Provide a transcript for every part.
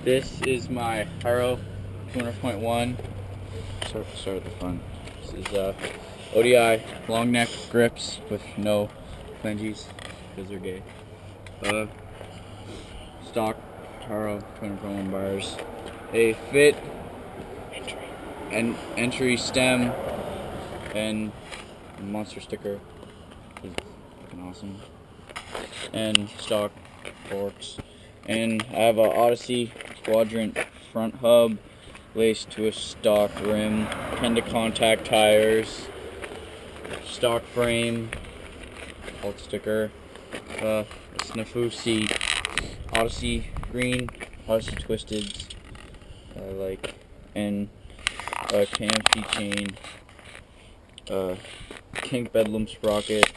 This is my Haro 200.1. Start at the front. This is ODI long neck grips with no flanges because they're gay. Stock Haro 200.1 bars. A fit entry stem and monster sticker is looking awesome. And stock forks. And I have a Odyssey Quadrant front hub laced to a stock rim, Kenda contact tires, stock frame, alt sticker, Snafu seat, Odyssey green, Odyssey Twisteds, and a KMC chain, Kink Bedlam sprocket,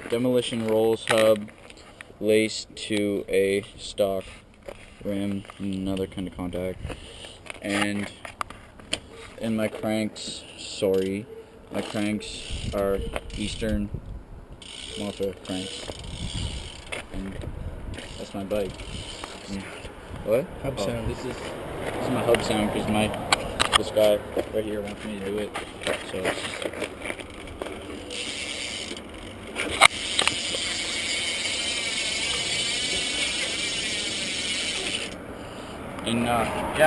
Demolition Rolls hub laced to a stock rim, another kind of contact, and my cranks, my cranks are Eastern Moto cranks, and that's my bike. What? Hub sound. This is my hub sound because this guy right here wants me to do it, so. And yeah.